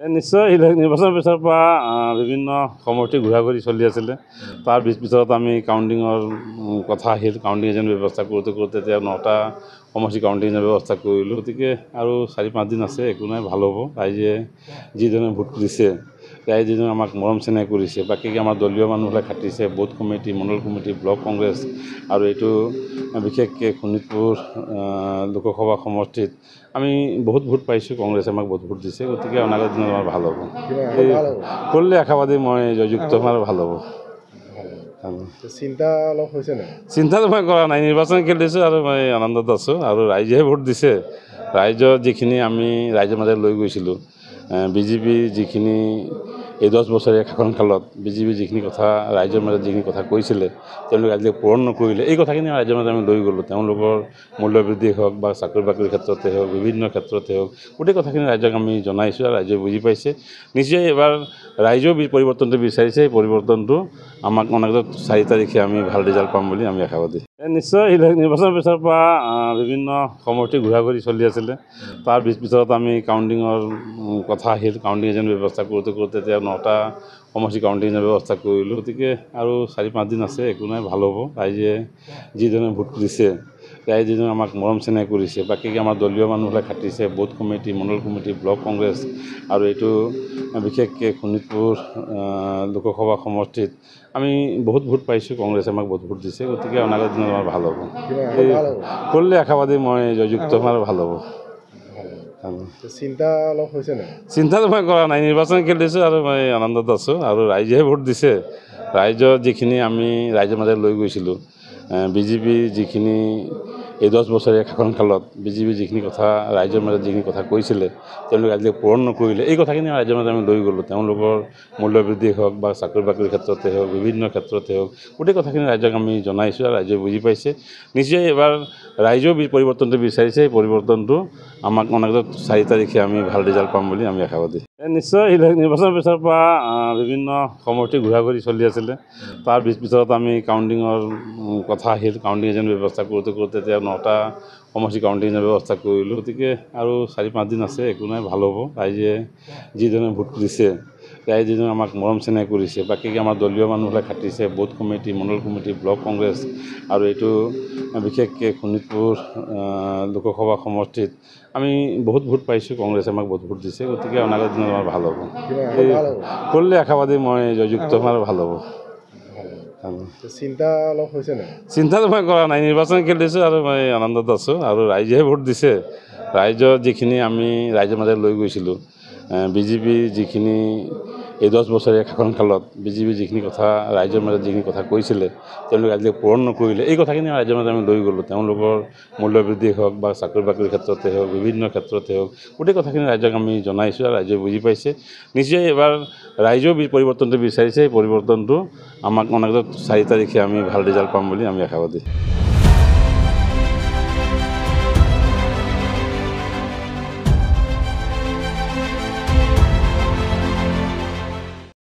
নিশ্চয় নিৰ্বাচনৰ পিছৰ পৰা বিভিন্ন সমষ্টি ঘূৰা ঘূৰি চলি আছিলে। তাৰ পিছত আমি কাউণ্টিঙৰ কথা আহিল। কাউণ্টিং এজেণ্ট ব্যৱস্থা কৰোঁতে এতিয়া 9টা সমষ্টি কাউণ্টিং এজেণ্ট ব্যৱস্থা কৰিলোঁ। গতিকে আৰু 4-5 দিন আছে, একো নাই, ভাল হ'ব। ৰাইজে যিজনে ভোট দিছে, ৰাইজে আমাক মৰম চেনেহ কৰিছে, বাকী আমাৰ দলীয় মানুহবিলাক খাটিছে, বুথ কমিটি, মণ্ডল কমিটি, ব্লক কংগ্ৰেছ আৰু এইটো বিশেষকৈ শোণিতপুৰ লোকসভা সমষ্টিত আমি বহুত ভোট পাইছোঁ। কংগ্ৰেছে আমাক বহুত ভোট দিছে। গতিকে অনাগত দিনত আমাৰ ভাল হ'ব। কৰিলে আশাবাদী মই জয়যুক্ত হ'ম আৰু ভাল হ'ব। চিন্তা অলপ হৈছে নাই? চিন্তাটো মই কৰা নাই, নিৰ্বাচন খেলিছোঁ আৰু মই আনন্দত আছোঁ। আৰু ৰাইজেহে ভোট দিছে। ৰাইজৰ যিখিনি আমি ৰাইজৰ মাজত লৈ গৈছিলোঁ, বিজেপি যিখিনি এই 10 বছৰীয়া শাসনকালত বিজেপি যিখিনি কথা ৰাইজৰ মাজত যিখিনি কথা কৈছিলে, তেওঁলোকে আজিলৈকে পূৰণ নকৰিলে। এই কথাখিনি ৰাইজৰ মাজত আমি লৈ গ'লোঁ। তেওঁলোকৰ মূল্যবৃদ্ধি হওক বা চাকৰি বাকৰিৰ ক্ষেত্ৰতে হওক, বিভিন্ন ক্ষেত্ৰতে হওক, গোটেই কথাখিনি ৰাইজক আমি জনাইছোঁ আৰু ৰাইজে বুজি পাইছে। নিশ্চয় এবাৰ ৰাইজেও পৰিৱৰ্তনটো বিচাৰিছে। এই পৰিৱৰ্তনটো আমাক অনাগত 4 তাৰিখে আমি ভাল ৰিজাল্ট পাম বুলি আমি আশাবাদী। নিশ্চয় নিৰ্বাচনৰ পিছৰ পৰা বিভিন্ন সমষ্টি ঘূৰা ঘূৰি চলি আছিলে। তাৰ পিছত আমি কাউণ্টিঙৰ কথা আহিল। কাউণ্টিং এজেণ্ট ব্যৱস্থা কৰোঁতে এতিয়া 9টা সমষ্টি কাউণ্টিং এজেণ্ট ব্যৱস্থা কৰিলোঁ। গতিকে আৰু 4-5 দিন আছে, একো নাই, ভাল হ'ব। ৰাইজে যিজনে ভোট দিছে, ৰাইজে আমাক মৰম চেনেহ কৰিছে, বাকী আমাৰ দলীয় মানুহবিলাক খাটিছে, বুথ কমিটি, মণ্ডল কমিটি, ব্লক কংগ্ৰেছ আৰু এইটো বিশেষকৈ শোণিতপুৰ লোকসভা সমষ্টিত আমি বহুত ভোট পাইছোঁ। কংগ্ৰেছে আমাক বহুত ভোট দিছে। গতিকে অনাগত দিনত আমাৰ ভাল হ'ব। কৰিলে আশাবাদী মই জয়যুক্ত হ'ম আৰু ভাল হ'ব। চিন্তা অলপ হৈছে নাই? চিন্তাটো মই কৰা নাই, নিৰ্বাচন খেলিছোঁ আৰু মই আনন্দত আছোঁ। আৰু ৰাইজেহে ভোট দিছে। ৰাইজৰ যিখিনি আমি ৰাইজৰ মাজত লৈ গৈছিলোঁ, বিজেপি যিখিনি এই 10 বছৰীয়া শাসনকালত বিজেপি যিখিনি কথা ৰাইজৰ মাজত যিখিনি কথা কৈছিলে, তেওঁলোকে আজিলৈকে পূৰণ নকৰিলে। এই কথাখিনি ৰাইজৰ মাজত আমি লৈ গ'লোঁ। তেওঁলোকৰ মূল্যবৃদ্ধি হওক বা চাকৰি বাকৰিৰ ক্ষেত্ৰতে হওক, বিভিন্ন ক্ষেত্ৰতে হওক, গোটেই কথাখিনি ৰাইজক আমি জনাইছোঁ আৰু ৰাইজে বুজি পাইছে। নিশ্চয় এবাৰ ৰাইজেও পৰিৱৰ্তনটো বিচাৰিছে। এই পৰিৱৰ্তনটো আমাক অনাগত 4 তাৰিখে আমি ভাল ৰিজাল্ট পাম বুলি আমি আশাবাদী। নিশ্চয় নিৰ্বাচনৰ পিছৰ পৰা বিভিন্ন সমষ্টি ঘূৰা ঘূৰি চলি আছিলে। তাৰ পিছত আমি কাউণ্টিঙৰ কথা আহিল। কাউণ্টিং এজেণ্ট ব্যৱস্থা কৰোঁতে এতিয়া 9টা সমষ্টি কাউণ্টিং এজেণ্ট ব্যৱস্থা কৰিলোঁ। গতিকে আৰু 4-5 দিন আছে, একো নাই, ভাল হ'ব। ৰাইজে যিজনে ভোট দিছে, ৰাইজে আমাক মৰম চেনেহ কৰিছে, বাকী আমাৰ দলীয় মানুহবিলাক খাটিছে, বুথ কমিটি, মণ্ডল কমিটি, ব্লক কংগ্ৰেছ আৰু এইটো বিশেষকৈ শোণিতপুৰ লোকসভা সমষ্টিত আমি বহুত ভোট পাইছোঁ। কংগ্ৰেছে আমাক বহুত ভোট দিছে। গতিকে অনাগত দিনত আমাৰ ভাল হ'ব। কৰিলে আশাবাদী মই জয়যুক্ত হ'ম আৰু ভাল হ'ব। চিন্তা অলপ হৈছে নাই? চিন্তাটো মই কৰা নাই, নিৰ্বাচন খেলিছোঁ আৰু মই আনন্দত আছোঁ। আৰু ৰাইজেহে ভোট দিছে। ৰাইজৰ যিখিনি আমি ৰাইজৰ মাজত লৈ গৈছিলোঁ, বিজেপি যিখিনি এই 10 বছৰীয়া শাসনকালত বিজেপি যিখিনি কথা ৰাইজৰ মাজত যিখিনি কথা কৈছিলে, তেওঁলোকে আজিলৈকে পূৰণ নকৰিলে। এই কথাখিনি ৰাইজৰ মাজত আমি লৈ গ'লোঁ। তেওঁলোকৰ মূল্যবৃদ্ধি হওক বা চাকৰি বাকৰিৰ ক্ষেত্ৰতে হওক, বিভিন্ন ক্ষেত্ৰতে হওক, গোটেই কথাখিনি ৰাইজক আমি জনাইছোঁ আৰু ৰাইজে বুজি পাইছে। নিশ্চয় এবাৰ ৰাইজেও পৰিৱৰ্তনটো বিচাৰিছে। এই পৰিৱৰ্তনটো আমাক অনাগত 4 তাৰিখে আমি ভাল ৰিজাল্ট পাম বুলি আমি আশাবাদী।